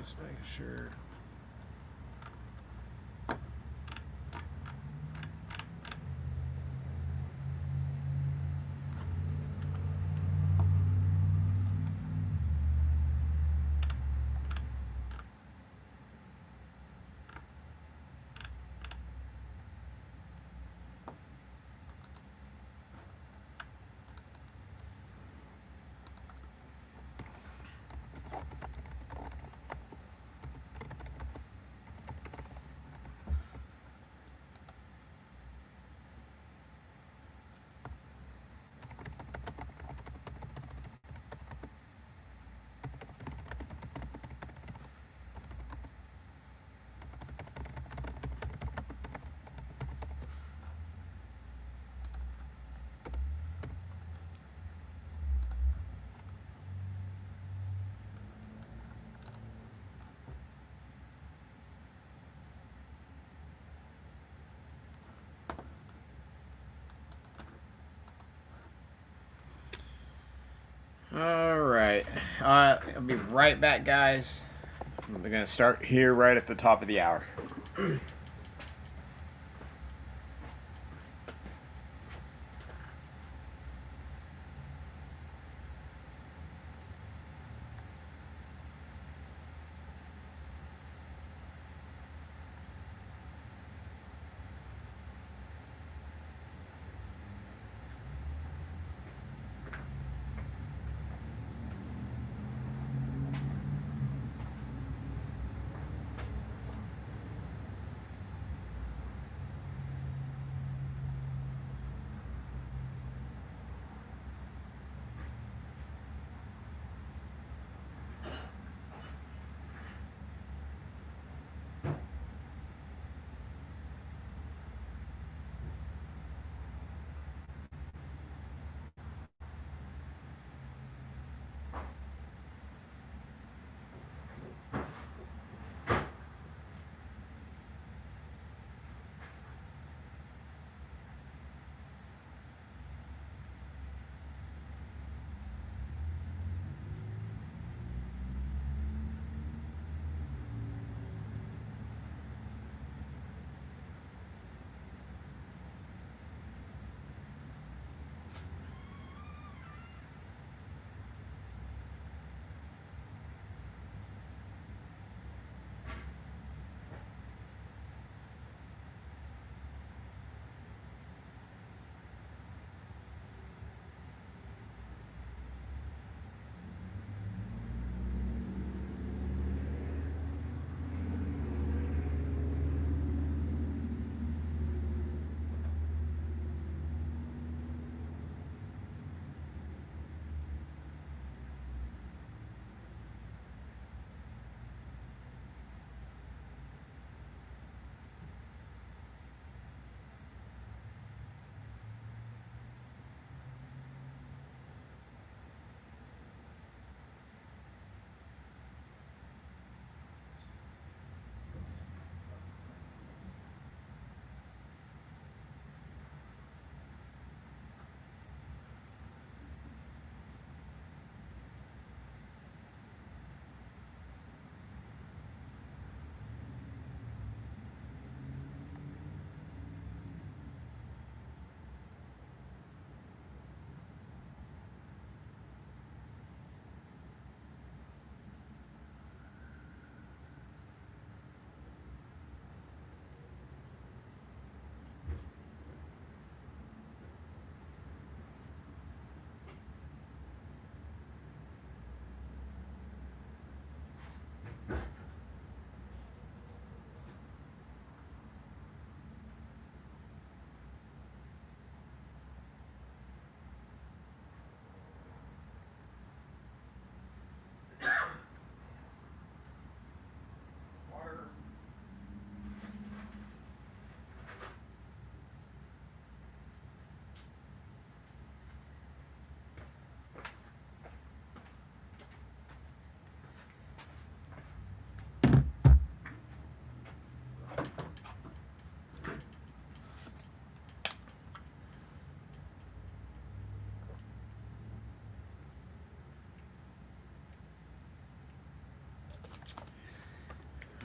Just making sure. All right. I'll be right back, guys. We're going to start here right at the top of the hour.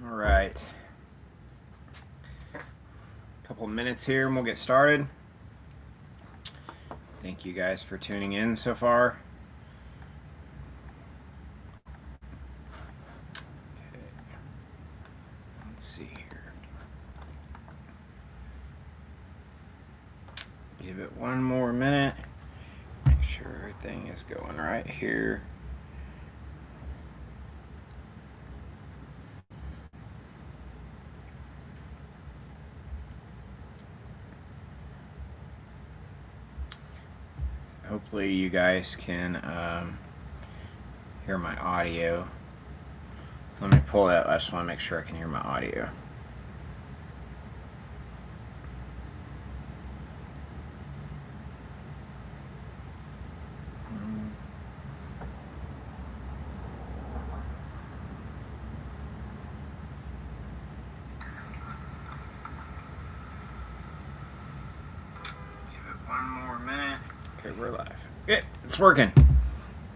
All right. A couple of minutes here and we'll get started. Thank you guys for tuning in so far. Okay. Let's see here. Give it one more minute. Make sure everything is going right here. Hopefully you guys can hear my audio. Let me pull it up. I just want to make sure I can hear my audio. Give it one more minute. Okay, we're live. Yeah, it's working.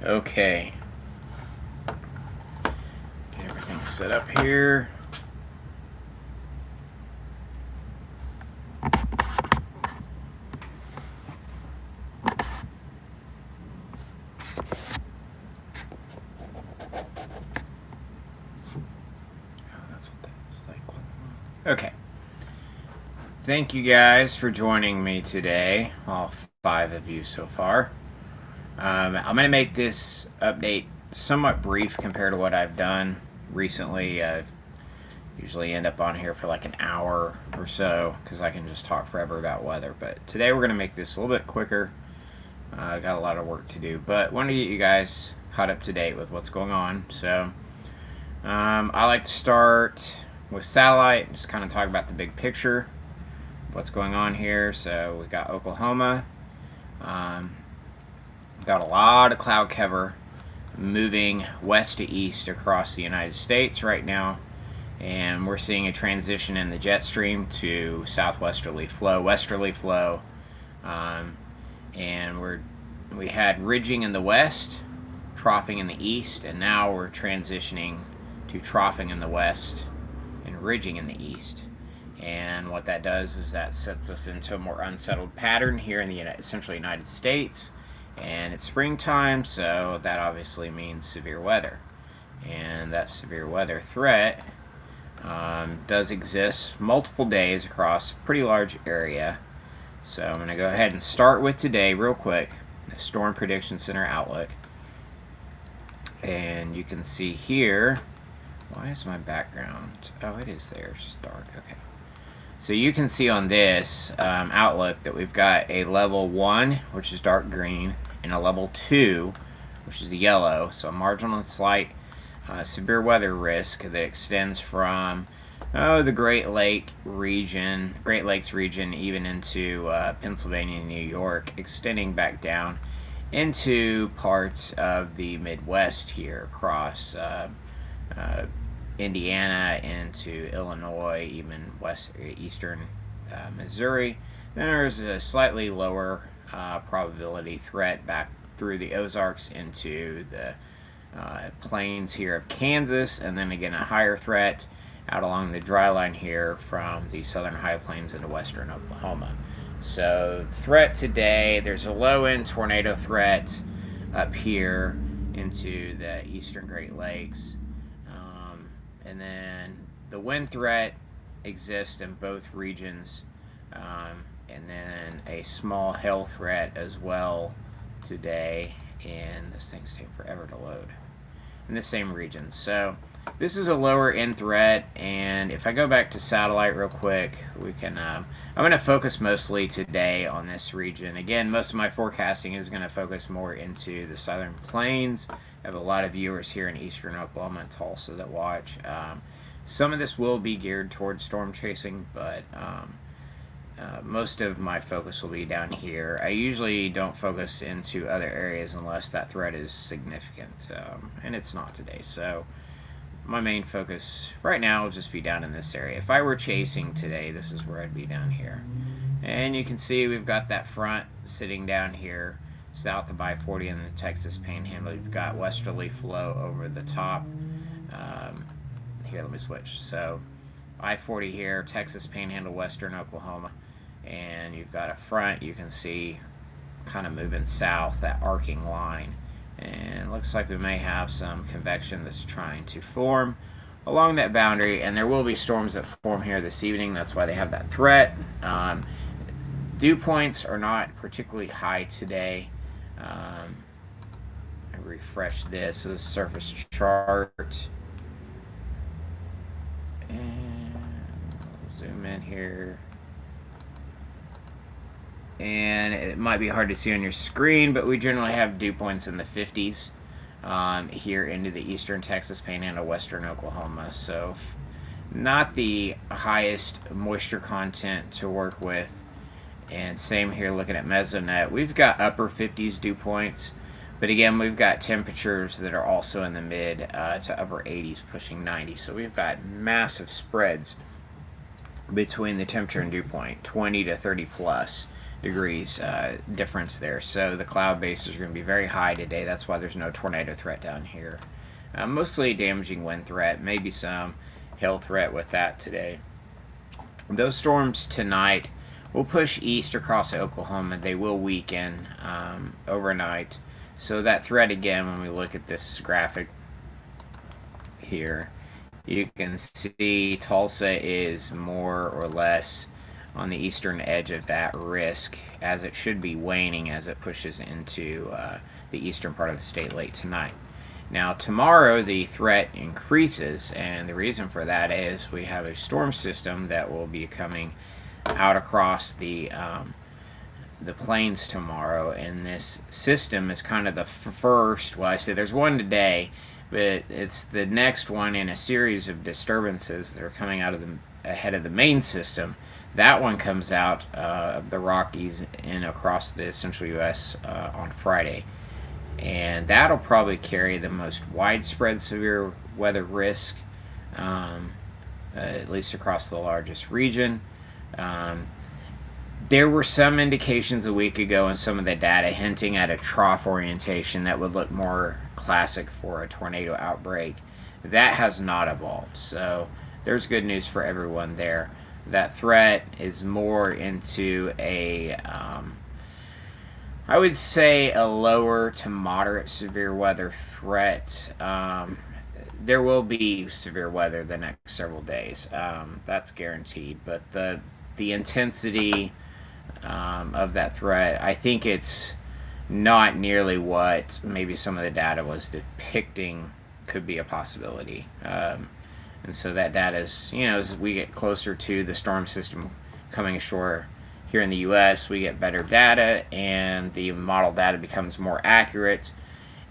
Okay. Get everything set up here. Okay. Thank you guys for joining me today, all 5 of you so far. I'm going to make this update somewhat brief compared to what I've done recently. I usually end up on here for like an hour or so because I can just talk forever about weather. But today we're going to make this a little bit quicker. I got a lot of work to do, but want to get you guys caught up to date with what's going on. So I like to start with satellite, just kind of talk about the big picture, what's going on here. So we got Oklahoma. Got a lot of cloud cover moving west to east across the United States right now, and we're seeing a transition in the jet stream to southwesterly flow, westerly flow, and we had ridging in the west, troughing in the east, and now we're transitioning to troughing in the west and ridging in the east. And what that does is that sets us into a more unsettled pattern here in the central United States. And it's springtime, so that obviously means severe weather. And that severe weather threat does exist multiple days across a pretty large area. So I'm going to go ahead and start with today real quick, the Storm Prediction Center outlook. And you can see here, why is my background? Oh, it is there. It's just dark. Okay. So you can see on this outlook that we've got a level 1, which is dark green, and a level 2, which is the yellow. So a marginal and slight severe weather risk that extends from the Great Lakes region, even into Pennsylvania and New York, extending back down into parts of the Midwest here across Indiana into Illinois, even eastern Missouri. Then there's a slightly lower probability threat back through the Ozarks into the plains here of Kansas, and then again a higher threat out along the dry line here from the southern high plains into western Oklahoma. So threat today, there's a low-end tornado threat up here into the eastern Great Lakes. And then the wind threat exists in both regions, and then a small hail threat as well today, and this thing's taking forever to load, in the same region. So this is a lower end threat, and if I go back to satellite real quick, we can, I'm going to focus mostly today on this region. Again, most of my forecasting is going to focus more into the southern plains. I have a lot of viewers here in eastern Oklahoma and Tulsa that watch. Some of this will be geared towards storm chasing, but most of my focus will be down here. I usually don't focus into other areas unless that threat is significant, and it's not today. So my main focus right now will just be down in this area. If I were chasing today, this is where I'd be down here. And you can see we've got that front sitting down here south of I-40 in the Texas Panhandle. You've got westerly flow over the top here, let me switch. So I-40 here, Texas Panhandle, western Oklahoma, and you've got a front you can see kind of moving south, that arcing line, and it looks like we may have some convection that's trying to form along that boundary, and there will be storms that form here this evening. That's why they have that threat. Dew points are not particularly high today. I refresh this surface chart, and I'll zoom in here. And it might be hard to see on your screen, but we generally have dew points in the 50s here into the eastern Texas Panhandle, western Oklahoma. So not the highest moisture content to work with. And same here looking at Mesonet. We've got upper 50s dew points, but again, we've got temperatures that are also in the mid to upper 80s, pushing 90. So we've got massive spreads between the temperature and dew point, 20 to 30 plus degrees difference there. So the cloud bases are going to be very high today. That's why there's no tornado threat down here. Mostly damaging wind threat, maybe some hail threat with that today. Those storms tonight will push east across Oklahoma. They will weaken overnight. So that threat again, when we look at this graphic here, you can see Tulsa is more or less on the eastern edge of that risk, as it should be waning as it pushes into the eastern part of the state late tonight. Now tomorrow the threat increases, and the reason for that is we have a storm system that will be coming out across the plains tomorrow, and this system is kind of the first, well, I say there's one today, but it's the next one in a series of disturbances that are coming out of ahead of the main system. That one comes out of the Rockies and across the central U.S. On Friday. And that'll probably carry the most widespread severe weather risk, at least across the largest region. There were some indications a week ago in some of the data hinting at a trough orientation that would look more classic for a tornado outbreak. That has not evolved. So there's good news for everyone there. That threat is more into a, I would say, a lower to moderate severe weather threat. There will be severe weather the next several days. That's guaranteed. But the intensity of that threat, I think it's not nearly what maybe some of the data was depicting could be a possibility. And so that data is, as we get closer to the storm system coming ashore here in the U.S., we get better data, and the model data becomes more accurate,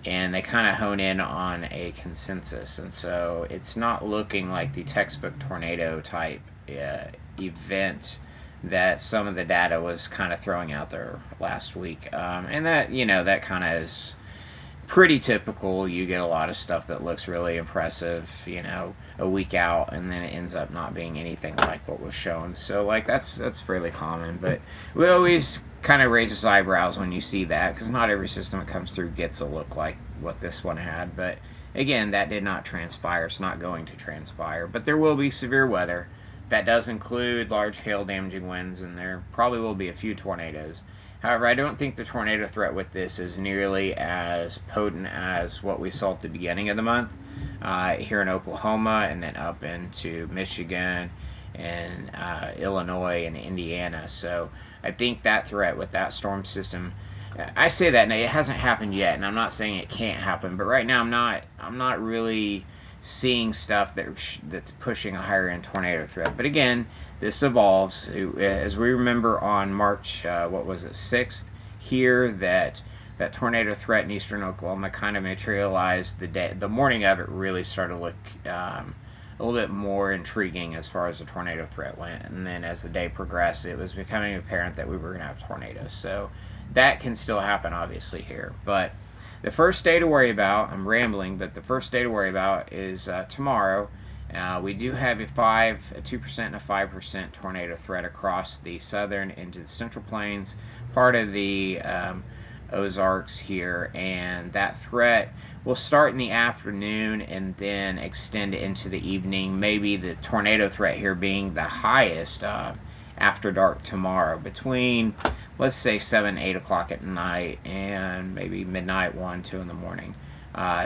and they kind of hone in on a consensus. And so it's not looking like the textbook tornado type event that some of the data was kind of throwing out there last week. And that, that kind of is pretty typical. You get a lot of stuff that looks really impressive, a week out, and then it ends up not being anything like what was shown. So that's fairly common, but we always kind of raises eyebrows when you see that, because not every system that comes through gets a look like what this one had. But again, that did not transpire. It's not going to transpire, but there will be severe weather. That does include large hail damaging winds, and there probably will be a few tornadoes. However, I don't think the tornado threat with this is nearly as potent as what we saw at the beginning of the month here in Oklahoma, and then up into Michigan and Illinois and Indiana. So I think that threat with that storm system, I say that now, it hasn't happened yet, and I'm not saying it can't happen, but right now I'm not really seeing stuff that's pushing a higher end tornado threat. But again, this evolves. As we remember on March 6th here, that tornado threat in eastern Oklahoma kind of materialized the morning of it. Really started to look a little bit more intriguing as far as the tornado threat went, and then as the day progressed, it was becoming apparent that we were going to have tornadoes. So that can still happen obviously here, but the first day to worry about, I'm rambling, but the first day to worry about is tomorrow. We do have a 2% and a 5% tornado threat across the southern into the central plains, part of the Ozarks here, and that threat will start in the afternoon and then extend into the evening. Maybe the tornado threat here being the highest after dark tomorrow, between, let's say, 7, 8 o'clock at night and maybe midnight, 1, 2 in the morning.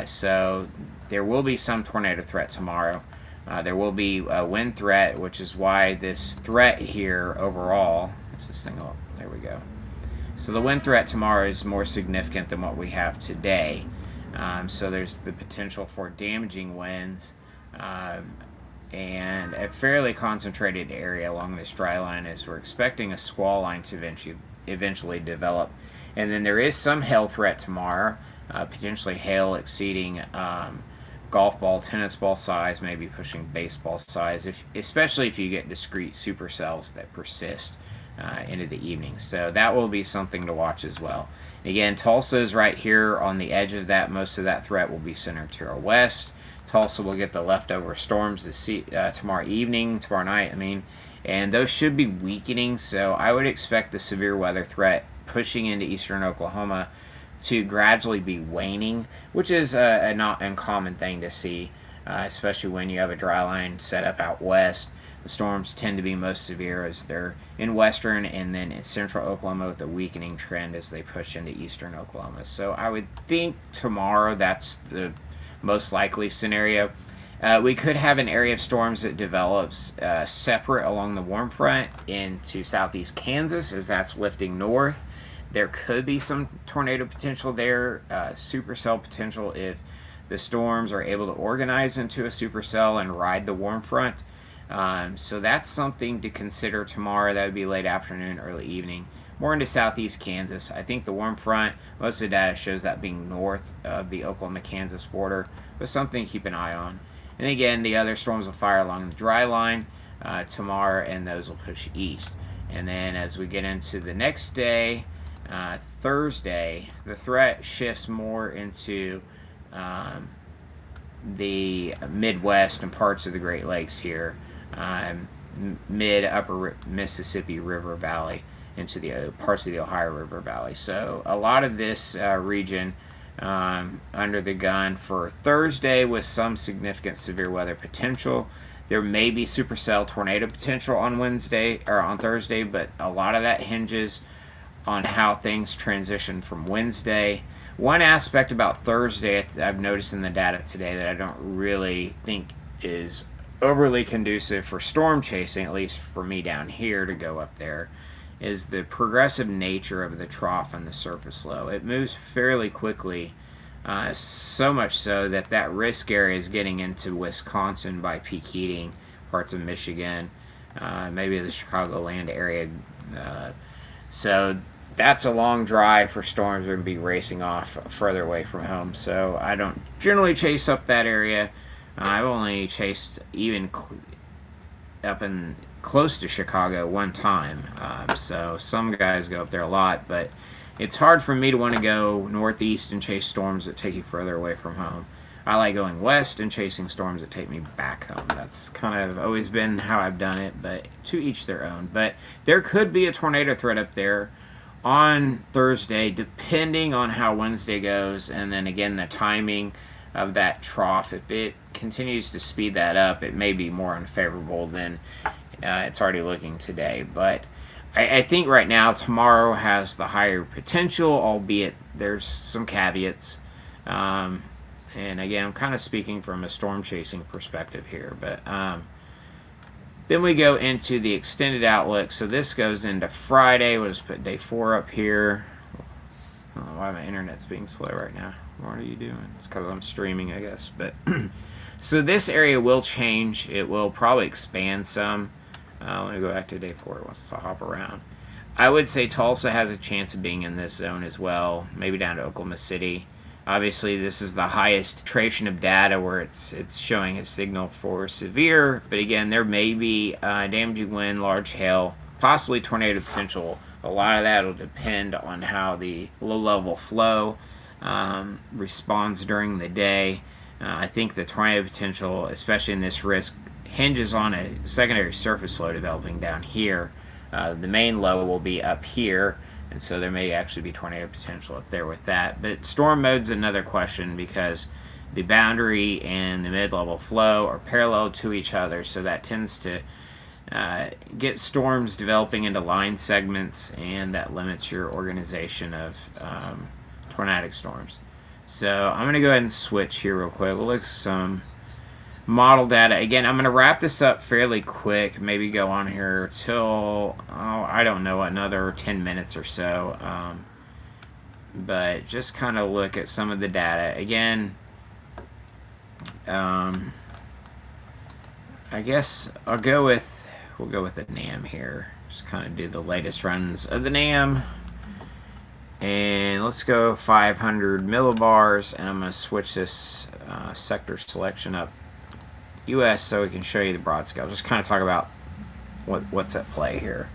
So there will be some tornado threat tomorrow. There will be a wind threat, which is why this threat here overall, let's this thing up, there we go. So the wind threat tomorrow is more significant than what we have today. So there's the potential for damaging winds and a fairly concentrated area along this dry line, as we're expecting a squall line to eventually develop. And then there is some hail threat tomorrow, potentially hail exceeding golf ball, tennis ball size, maybe pushing baseball size, especially if you get discrete supercells that persist into the evening. So that will be something to watch as well. Again, Tulsa is right here on the edge of that. Most of that threat will be centered to our west. Tulsa will get the leftover storms tomorrow night, and those should be weakening. So I would expect the severe weather threat pushing into eastern Oklahoma to gradually be waning, which is a not uncommon thing to see, especially when you have a dry line set up out west. The storms tend to be most severe as they're in western and then in central Oklahoma, with a weakening trend as they push into eastern Oklahoma. So I would think tomorrow that's the most likely scenario. We could have an area of storms that develops separate along the warm front into southeast Kansas as that's lifting north. There could be some tornado potential there, supercell potential if the storms are able to organize into a supercell and ride the warm front. So that's something to consider tomorrow. That would be late afternoon, early evening. More into southeast Kansas. I think the warm front, most of the data shows that being north of the Oklahoma-Kansas border, but something to keep an eye on. And again, the other storms will fire along the dry line tomorrow, and those will push east. And then as we get into the next day, Thursday, the threat shifts more into the Midwest and parts of the Great Lakes here, mid-upper Mississippi River Valley into the parts of the Ohio River Valley. So a lot of this region under the gun for Thursday with some significant severe weather potential. There may be supercell tornado potential on Thursday, but a lot of that hinges on how things transition from Wednesday. One aspect about Thursday I've noticed in the data today that I don't really think is overly conducive for storm chasing, at least for me down here to go up there, is the progressive nature of the trough and the surface low. It moves fairly quickly, so much so that risk area is getting into Wisconsin by peak heating, parts of Michigan, maybe the Chicagoland area. So that's a long drive for storms to be racing off further away from home. So I don't generally chase up that area. I've only chased even up in close to Chicago one time. So some guys go up there a lot, but it's hard for me to want to go northeast and chase storms that take you further away from home. I like going west and chasing storms that take me back home. That's kind of always been how I've done it, but to each their own. But there could be a tornado threat up there on Thursday, depending on how Wednesday goes, and then again the timing of that trough. If it continues to speed that up, it may be more unfavorable than it's already looking today. But I think right now tomorrow has the higher potential, albeit there's some caveats. And again, I'm kind of speaking from a storm chasing perspective here, but then we go into the extended outlook. So this goes into Friday. We'll just put day 4 up here. I don't know why my internet's being slow right now. What are you doing? It's because I'm streaming, I guess. But so this area will change. It will probably expand some. Let me go back to day 4. It wants to hop around. I would say Tulsa has a chance of being in this zone as well. Maybe down to Oklahoma City. Obviously, this is the highest concentration of data where it's showing a signal for severe. But again, there may be damaging wind, large hail, possibly tornado potential. A lot of that will depend on how the low-level flow responds during the day. I think the tornado potential, especially in this risk, hinges on a secondary surface low developing down here. The main low will be up here, And so there may actually be tornado potential up there with that. But storm mode's another question because the boundary and the mid-level flow are parallel to each other, so that tends to get storms developing into line segments, and that limits your organization of tornadic storms. So I'm going to go ahead and switch here real quick. We'll look at some model data. Again, I'm going to wrap this up fairly quick, maybe go on here till, I don't know, another 10 minutes or so. But just kind of look at some of the data. Again, I guess we'll go with the NAM here. Just kind of do the latest runs of the NAM. And let's go 500 millibars, and I'm going to switch this sector selection up US so we can show you the broad scale. Just kind of talk about what's at play here.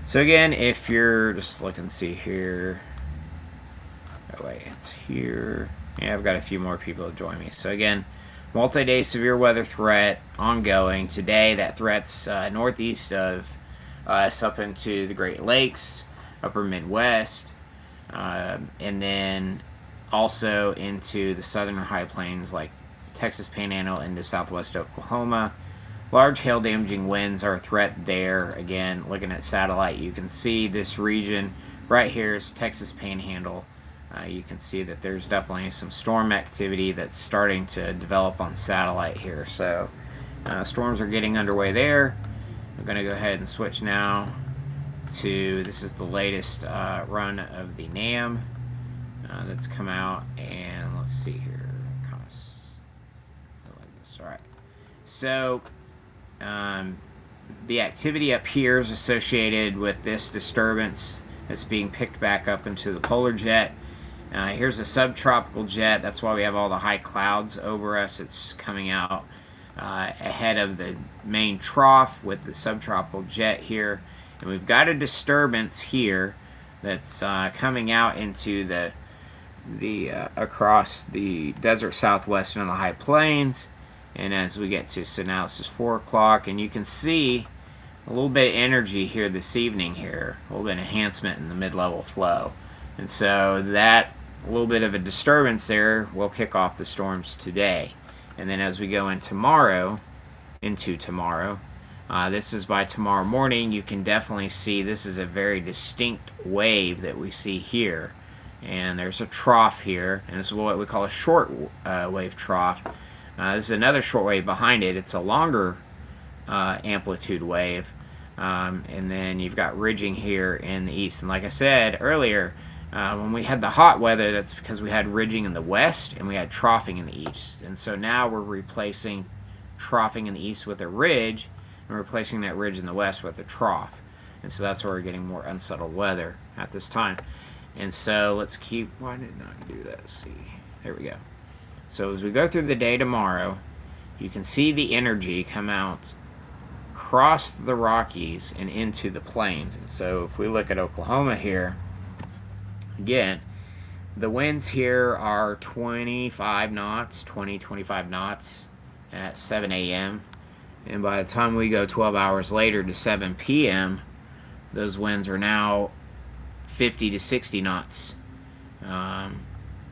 So again, if you're just looking, see here. Oh wait, it's here. Yeah, I've got a few more people to join me. So again, multi-day severe weather threat ongoing. Today, that threat's northeast of us up into the Great Lakes, upper Midwest, and then also into the southern high plains like Texas Panhandle into southwest Oklahoma. Large hail damaging winds are a threat there. Again, looking at satellite, you can see this region right here is Texas Panhandle. You can see that there's definitely some storm activity that's starting to develop on satellite here. So storms are getting underway there. I'm going to go ahead and switch now to, this is the latest run of the NAM that's come out. And let's see here. Kind of like this. All right. So the activity up here is associated with this disturbance that's being picked back up into the polar jet. Here's a subtropical jet. That's why we have all the high clouds over us. It's coming out ahead of the main trough with the subtropical jet here. And we've got a disturbance here that's coming out into the across the desert southwest and the high plains. And as we get to, so now this is 4 o'clock, and you can see a little bit of energy here this evening here, a little bit of enhancement in the mid-level flow. And so that little bit of a disturbance there will kick off the storms today. And then as we go into tomorrow, this is by tomorrow morning, you can definitely see this is a very distinct wave that we see here. And there's a trough here, and this is what we call a short wave trough. This is another short wave behind it. It's a longer amplitude wave. And then you've got ridging here in the east. And like I said earlier, when we had the hot weather, that's because we had ridging in the west and we had troughing in the east. And so now we're replacing troughing in the east with a ridge and replacing that ridge in the west with a trough. And so that's where we're getting more unsettled weather at this time. And so let's keep, why did it not do that? Let's see. There we go. So as we go through the day tomorrow, you can see the energy come out across the Rockies and into the plains. And so if we look at Oklahoma here, again, the winds here are 25 knots, 25 knots at 7 a.m. And by the time we go 12 hours later to 7 p.m., those winds are now 50 to 60 knots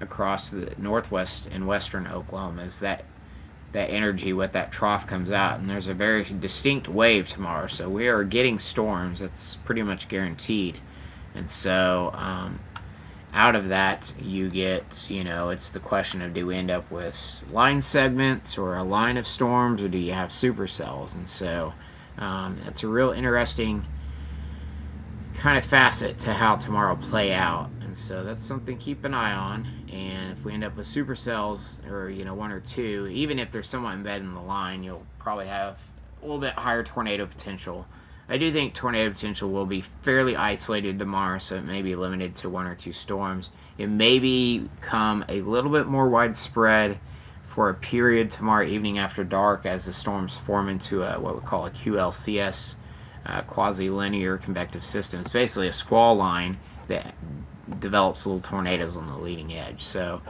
across the northwest and western Oklahoma as that energy with that trough comes out. And there's a very distinct wave tomorrow. So we are getting storms. That's pretty much guaranteed. And so out of that, you get, it's the question of, do we end up with line segments or a line of storms, or do you have supercells? And so that's a real interesting kind of facet to how tomorrow play out. And so that's something to keep an eye on. And if we end up with supercells, or one or two, even if they're somewhat embedded in the line, you'll probably have a little bit higher tornado potential. I do think tornado potential will be fairly isolated tomorrow, so it may be limited to 1 or 2 storms. It may become a little bit more widespread for a period tomorrow evening after dark as the storms form into what we call a QLCS, quasi-linear convective system. It's basically a squall line that develops little tornadoes on the leading edge. So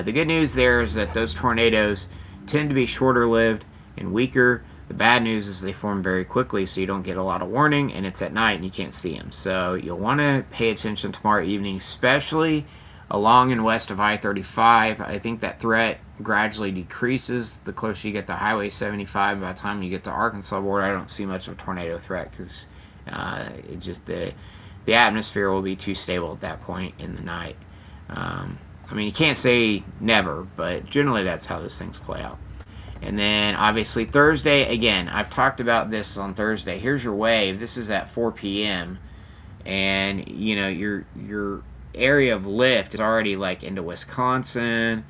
the good news there is that those tornadoes tend to be shorter lived and weaker. The bad news is they form very quickly, so you don't get a lot of warning, and it's at night and you can't see them. So you'll want to pay attention tomorrow evening, especially along and west of I-35. I think that threat gradually decreases the closer you get to Highway 75. By the time you get to Arkansas border, I don't see much of a tornado threat because it just the atmosphere will be too stable at that point in the night. I mean, you can't say never, but generally that's how those things play out. And then obviously Thursday, again, I've talked about this on Thursday. Here's your wave. This is at 4 p.m. And you know your area of lift is already like into Wisconsin,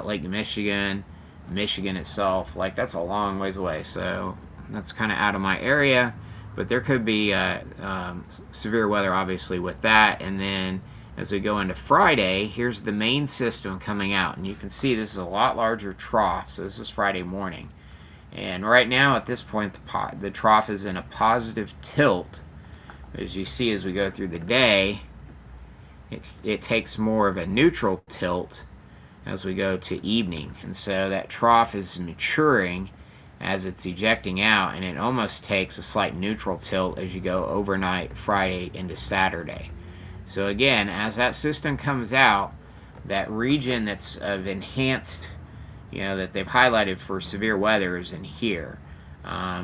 Lake Michigan, Michigan itself. Like that's a long ways away. So that's kind of out of my area. But there could be severe weather, obviously, with that. And then as we go into Friday, here's the main system coming out. And you can see this is a lot larger trough. So this is Friday morning. And right now, at this point, the trough is in a positive tilt. As you see, as we go through the day, it takes more of a neutral tilt as we go to evening. And so that trough is maturing as it's ejecting out, and it almost takes a slight neutral tilt as you go overnight Friday into Saturday. So again, as that system comes out, that region that's of enhanced, that they've highlighted for severe weather is in here,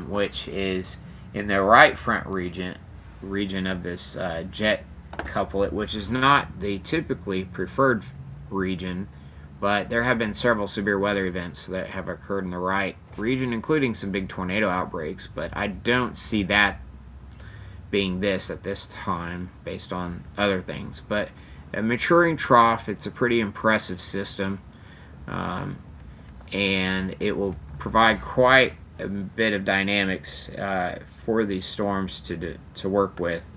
which is in the right front region of this jet couplet, which is not the typically preferred region, but there have been several severe weather events that have occurred in the right region, including some big tornado outbreaks, but I don't see that being this at this time based on other things. But a maturing trough, it's a pretty impressive system, and it will provide quite a bit of dynamics for these storms to work with.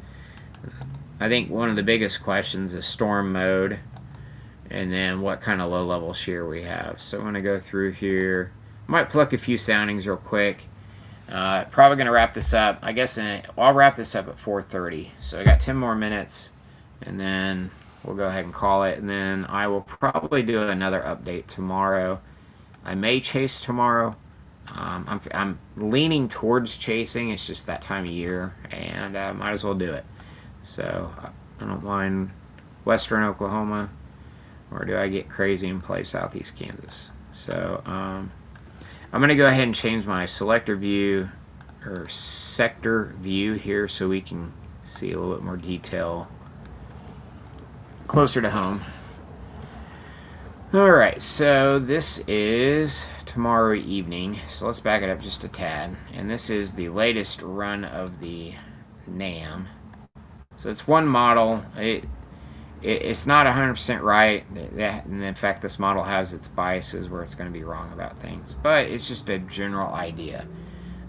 I think one of the biggest questions is storm mode, and then what kind of low-level shear we have. So I'm going to go through here. I might pluck a few soundings real quick. Probably going to wrap this up. I guess I'll wrap this up at 4:30. So I got 10 more minutes, and then we'll go ahead and call it. And then I will probably do another update tomorrow. I may chase tomorrow. I'm leaning towards chasing. It's just that time of year, and I might as well do it. So I don't mind western Oklahoma, or do I get crazy and play southeast Kansas? So I'm going to go ahead and change my selector view or sector view here so we can see a little bit more detail closer to home. Alright, so this is tomorrow evening, so let's back it up just a tad. And this is the latest run of the NAM. So it's one model. It's not 100% right, and in fact this model has its biases where it's going to be wrong about things, but it's just a general idea.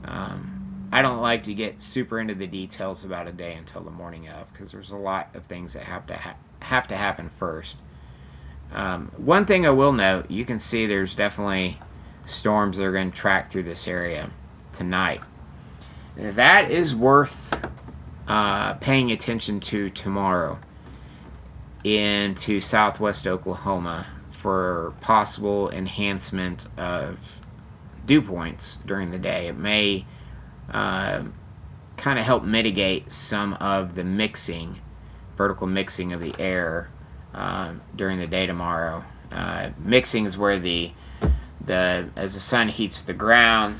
I don't like to get super into the details about a day until the morning of, because there's a lot of things that have to happen first. One thing I will note, you can see there's definitely storms that are going to track through this area tonight. That is worth paying attention to tomorrow into southwest Oklahoma for possible enhancement of dew points during the day. It may kind of help mitigate some of the vertical mixing of the air during the day tomorrow. Mixing is where as the sun heats the ground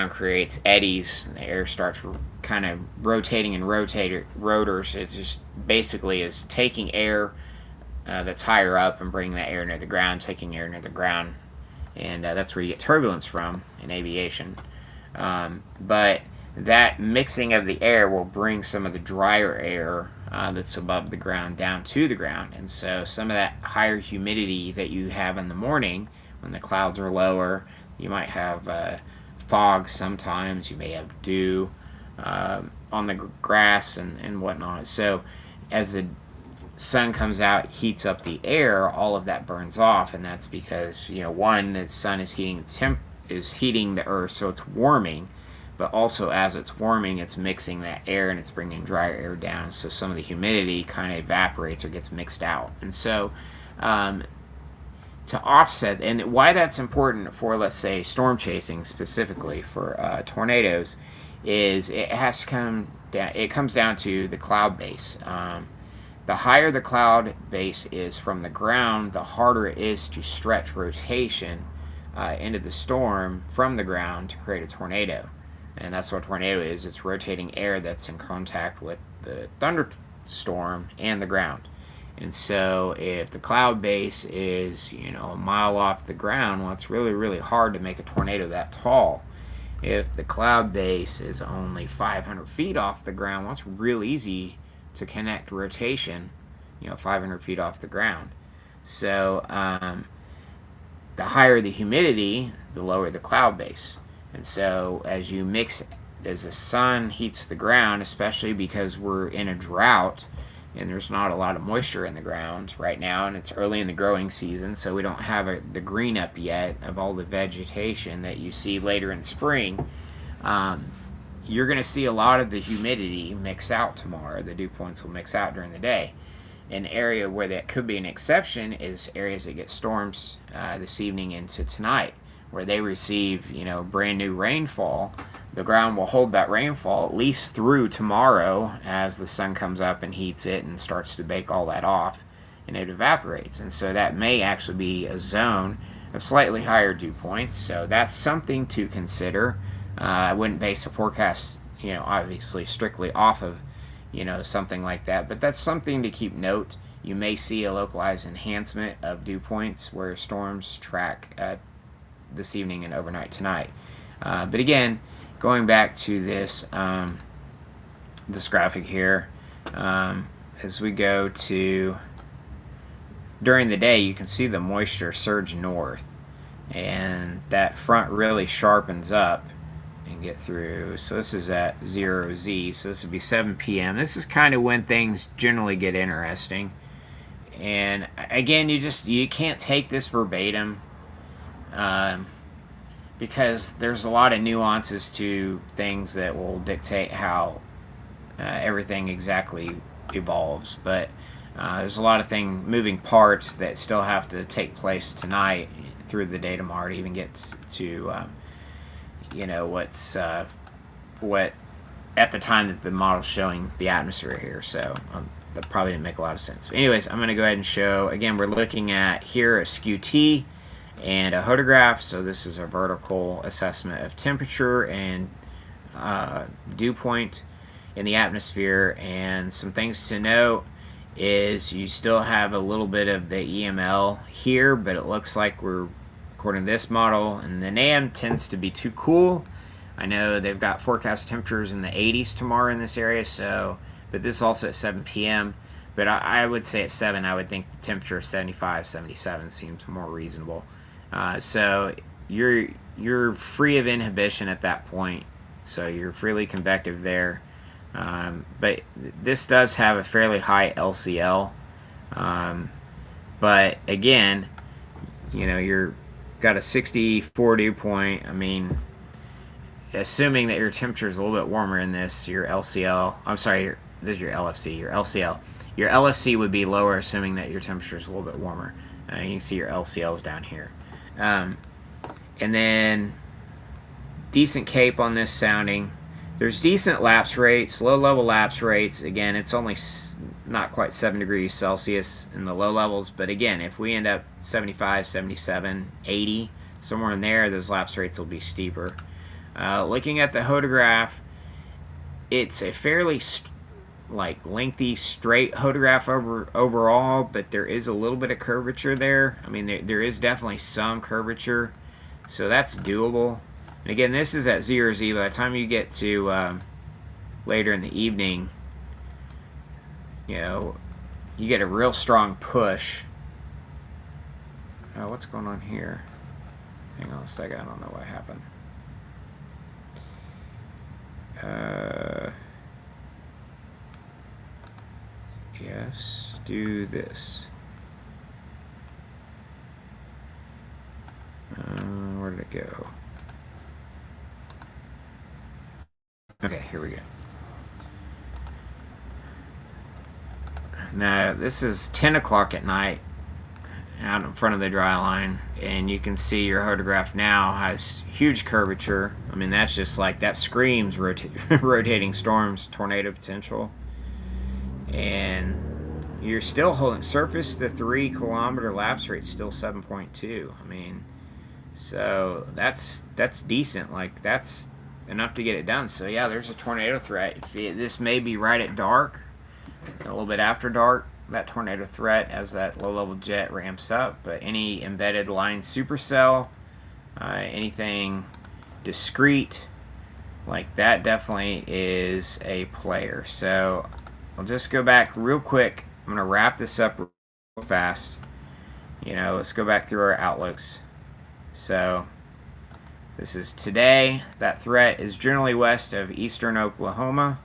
creates eddies, and the air starts kind of rotating in rotors. It just basically is taking air that's higher up and bringing that air near the ground, taking air near the ground, and that's where you get turbulence from in aviation. But that mixing of the air will bring some of the drier air that's above the ground down to the ground, and so some of that higher humidity that you have in the morning when the clouds are lower, you might have fog sometimes, you may have dew on the grass and whatnot. So as the sun comes out, heats up the air, all of that burns off, and that's because one, the sun is heating the earth, so it's warming, but also as it's warming, it's mixing that air and it's bringing drier air down, so some of the humidity kind of evaporates or gets mixed out. And so to offset, and why that's important for, let's say, storm chasing specifically for tornadoes, is it has to come down. It comes down to the cloud base. The higher the cloud base is from the ground, the harder it is to stretch rotation into the storm from the ground to create a tornado. And that's what a tornado is. It's rotating air that's in contact with the thunderstorm and the ground. And so if the cloud base is, a mile off the ground, well, it's really, really hard to make a tornado that tall. If the cloud base is only 500 feet off the ground, well, it's real easy to connect rotation, 500 feet off the ground. So the higher the humidity, the lower the cloud base. And so as the sun heats the ground, especially because we're in a drought and there's not a lot of moisture in the ground right now, and it's early in the growing season, so we don't have the green up yet of all the vegetation that you see later in spring, you're going to see a lot of the humidity mix out tomorrow. The dew points will mix out during the day. An area where that could be an exception is areas that get storms this evening into tonight, where they receive, brand new rainfall. The ground will hold that rainfall at least through tomorrow as the sun comes up and heats it and starts to bake all that off, and it evaporates. And so that may actually be a zone of slightly higher dew points. So that's something to consider. I wouldn't base a forecast, obviously strictly off of, something like that, but that's something to keep note. You may see a localized enhancement of dew points where storms track this evening and overnight tonight. But again, going back to this graphic here, as we go to during the day, you can see the moisture surge north, and that front really sharpens up and get through. So this is at 0Z, so this would be 7 p.m. This is kind of when things generally get interesting. And again, you can't take this verbatim, because there's a lot of nuances to things that will dictate how everything exactly evolves. But there's a lot of moving parts that still have to take place tonight through the day tomorrow to even get to what at the time that the model's showing the atmosphere here. So that probably didn't make a lot of sense. But anyways, I'm going to go ahead and show, again, we're looking at here a skew T and a hodograph. So this is a vertical assessment of temperature and dew point in the atmosphere. And some things to note is you still have a little bit of the EML here, but it looks like we're, according to this model, and the NAM tends to be too cool. I know they've got forecast temperatures in the 80s tomorrow in this area, so, but this is also at 7 p.m. But I would say at 7, I would think the temperature of 75, 77 seems more reasonable. So you're free of inhibition at that point, so you're freely convective there. But this does have a fairly high LCL. But again, you're got a 64 dew point. I mean, assuming that your temperature is a little bit warmer in this, your LCL, this is your LFC, your LCL. Your LFC would be lower, assuming that your temperature is a little bit warmer. You can see your LCLs down here. And then decent CAPE on this sounding. There's decent lapse rates, low-level lapse rates. Again, it's only not quite 7 degrees Celsius in the low levels, but again, if we end up 75, 77, 80, somewhere in there, those lapse rates will be steeper. Looking at the hodograph, it's a fairly lengthy, straight hodograph overall, but there is a little bit of curvature there. I mean, there is definitely some curvature, so that's doable. And again, this is at 0Z. By the time you get to later in the evening, you get a real strong push. What's going on here? Hang on a second. I don't know what happened. Yes, do this. Where did it go? Okay, here we go. Now, this is 10 o'clock at night. out in front of the dry line, and you can see your photograph now has huge curvature. I mean, that's just like, that screams rotating storms, tornado potential. And you're still holding surface to 3 kilometer lapse rate, still 7.2. I mean, so that's decent. Like, that's enough to get it done. So yeah, there's a tornado threat. This may be right at dark, a little bit after dark, that tornado threat, as that low-level jet ramps up. But any embedded line supercell, anything discrete like that, definitely is a player. So I'll just go back real quick. I'm going to wrap this up real fast. Let's go back through our outlooks. So this is today. That threat is generally west of eastern Oklahoma.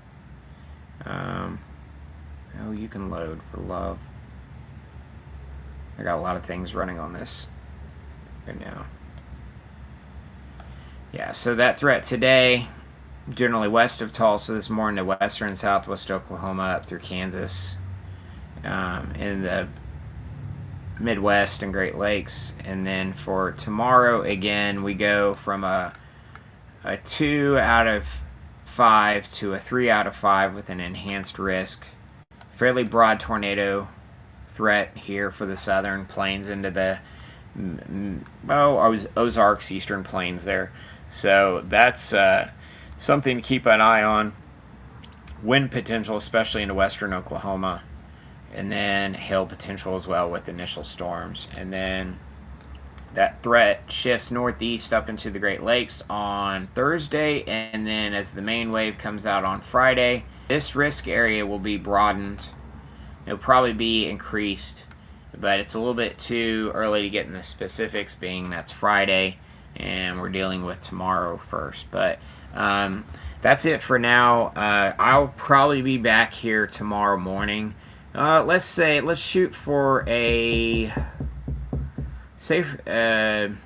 Oh, you can load, for love. I got a lot of things running on this right now. Yeah, so that threat today, generally west of Tulsa, this morning to western and southwest Oklahoma up through Kansas, in the Midwest and Great Lakes. And then for tomorrow, again, we go from a 2 out of 5 to a 3 out of 5 with an enhanced risk. Fairly broad tornado threat here for the southern plains into the Ozarks, eastern plains there. So that's something to keep an eye on. Wind potential, especially into western Oklahoma. And then hail potential as well with initial storms. And then that threat shifts northeast up into the Great Lakes on Thursday. And then as the main wave comes out on Friday, this risk area will be broadened. It'll probably be increased, but it's a little bit too early to get in the specifics, being that's Friday and we're dealing with tomorrow first. But that's it for now. I'll probably be back here tomorrow morning. Let's shoot for a 9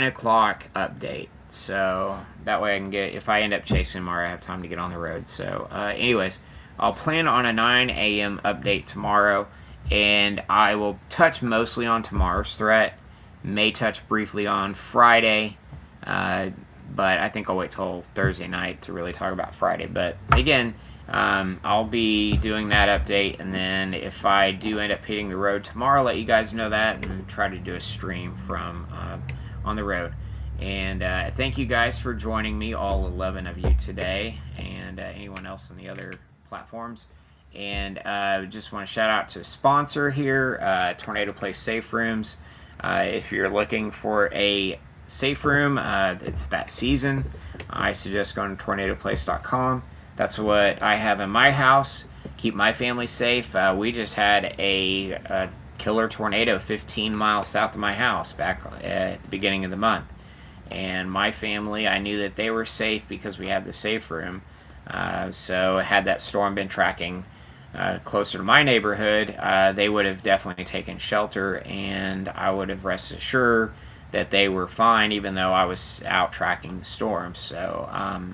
o'clock update. So that way I can get, if I end up chasing tomorrow, I have time to get on the road. So anyways, I'll plan on a 9 a.m. update tomorrow, and I will touch mostly on tomorrow's threat. May touch briefly on Friday, but I think I'll wait till Thursday night to really talk about Friday. But again, I'll be doing that update, and then if I do end up hitting the road tomorrow, I'll let you guys know that and try to do a stream from on the road. And thank you guys for joining me, all 11 of you today, and anyone else on the other platforms. And just want to shout out to a sponsor here, Tornado Place Safe Rooms. If you're looking for a safe room, it's that season. I suggest going to tornadoplace.com. That's what I have in my house. Keep my family safe. We just had a killer tornado 15 miles south of my house back at the beginning of the month. And my family, I knew that they were safe because we had the safe room. So had that storm been tracking closer to my neighborhood, they would have definitely taken shelter, and I would have rested assured that they were fine, even though I was out tracking the storm. So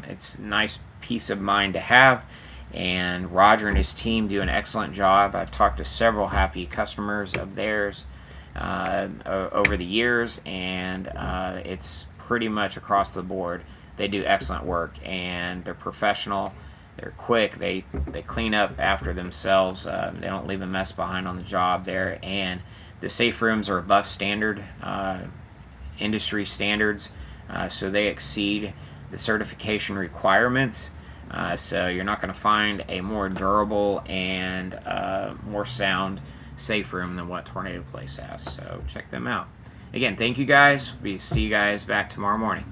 it's a nice peace of mind to have, and Roger and his team do an excellent job. I've talked to several happy customers of theirs over the years, and it's pretty much across the board. They do excellent work, and they're professional. They're quick. They clean up after themselves. They don't leave a mess behind on the job there. And the safe rooms are above standard, industry standards, so they exceed the certification requirements. So you're not going to find a more durable and more sound safe room than what Tornado Place has. So check them out. Again, thank you guys. We see you guys back tomorrow morning.